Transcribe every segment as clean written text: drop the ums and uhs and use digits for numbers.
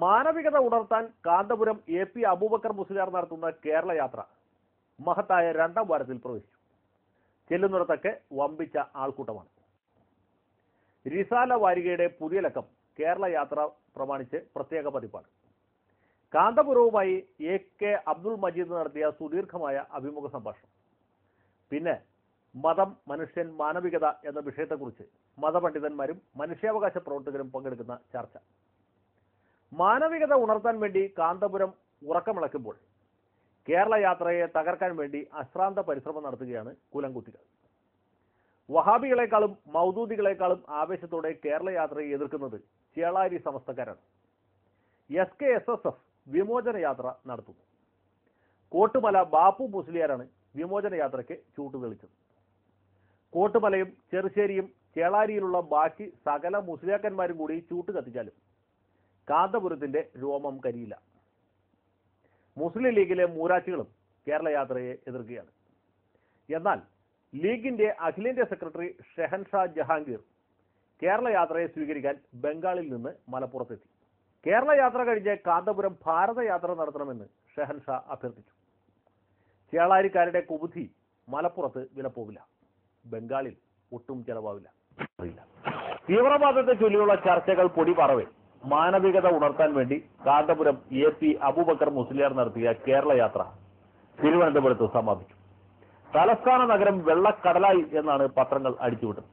മാനവികത ഉണർത്താൻ കാന്തപുരം AP അബൂബക്കർ മുസ്ലിയാർ നടത്തുന്ന കേരള യാത്ര മഹത്തായ രണ്ടാം വാരത്തിൽ പ്രവേശിച്ചു. ചെല്ലുന്നിടത്തൊക്കെ വമ്പിച്ച ആൾക്കൂട്ടമാണ്. റിസാല വാരികയുടെ പുതിയ ലക്കം കേരള യാത്ര പ്രമാണിച്ച് പ്രത്യേക പതിപ്പാണ്. കാന്തപുരവുമായി AK അബ്ദുൾ മജീദ് നടത്തിയ സുദീർഘമായ അഭിമുഖ സംഭാഷണം. പിന്നെ മതം, മനുഷ്യൻ, മാനവികത എന്ന വിഷയത്തെക്കുറിച്ച് മതപണ്ഡിതന്മാരും മനുഷ്യാവകാശ പ്രവർത്തകരും പങ്കെടുക്കുന്ന ചർച്ച. മാനവികത ഉണർത്താൻ വേണ്ടി കാന്തപുരം ഉറക്കമിളക്കുമ്പോൾ കേരള യാത്രയെ തകർക്കാൻ വേണ്ടി അശ്രാന്ത പരിശ്രമം നടത്തുകയാണ് കുലംകുത്തികൾ. വഹാബികളെക്കാളും മൗദൂദികളെക്കാളും ആവേശത്തോടെ കേരള യാത്രയെ എതിർക്കുന്നത് ചേളാരി സമസ്തക്കാരാണ്. SKSSF വിമോചന യാത്ര നടത്തുന്നു. കോട്ടുമല ബാപ്പു മുസ്ലിയാരാണ് വിമോചന യാത്രയ്ക്ക് ചൂട്ടുതെളിച്ചത്. കോട്ടുമലയും ചെറുശ്ശേരിയും ചേളാരിയിലുള്ള ബാക്കി സകല മുസ്ലിയാക്കന്മാരും കൂടി ചൂട്ട് കത്തിച്ചാലും കാന്തപുരത്തിന്റെ രോമം കരിയില്ല. മുസ്ലിം ലീഗിലെ മൂരാച്ചികളും കേരള യാത്രയെ എതിർക്കുകയാണ്. എന്നാൽ ലീഗിന്റെ അഖിലേന്ത്യാ സെക്രട്ടറി ഷെഹൻഷാ ജഹാംഗീർ കേരള യാത്രയെ സ്വീകരിക്കാൻ ബംഗാളിൽ നിന്ന് മലപ്പുറത്തെത്തി. കേരള യാത്ര കഴിഞ്ഞ് കാന്തപുരം ഭാരതയാത്ര നടത്തണമെന്ന് ഷെഹൻഷാ അഭ്യർത്ഥിച്ചു. ചേളാരിക്കാരുടെ കുബുദ്ധി മലപ്പുറത്ത് വിലപ്പോവില്ല, ബംഗാളിൽ ഒട്ടും ചെലവാവില്ല. തീവ്രവാദത്തെ ചൊല്ലിയുള്ള ചർച്ചകൾ പൊടിപാറവേ മാനവികത ഉണർത്താൻ വേണ്ടി കാന്തപുരം AP അബൂബക്കർ മുസ്ലിയാർ നടത്തിയ കേരള യാത്ര തിരുവനന്തപുരത്ത് സമാപിച്ചു. തലസ്ഥാന നഗരം വെള്ളക്കടലായി എന്നാണ് പത്രങ്ങൾ അടിച്ചുവിട്ടത്.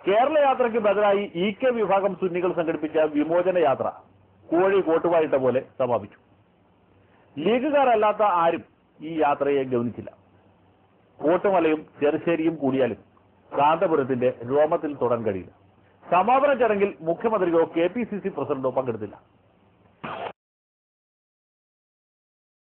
കേരള യാത്രയ്ക്ക് ബദലായി EK വിഭാഗം സുന്നികൾ സംഘടിപ്പിച്ച വിമോചന യാത്ര കോഴി കോട്ടുവായിട്ട പോലെ സമാപിച്ചു. ലീഗുകാരല്ലാത്ത ആരും ഈ യാത്രയെ ഗൗനിച്ചില്ല. കോട്ടുമലയും ചെറുശ്ശേരിയും കൂടിയാലും കാന്തപുരത്തിന്റെ രോമത്തിൽ തൊടാൻ കഴിയില്ല. സമാപന ചടങ്ങിൽ മുഖ്യമന്ത്രിയോ KPCC പ്രസിഡന്റോ പങ്കെടുത്തില്ല.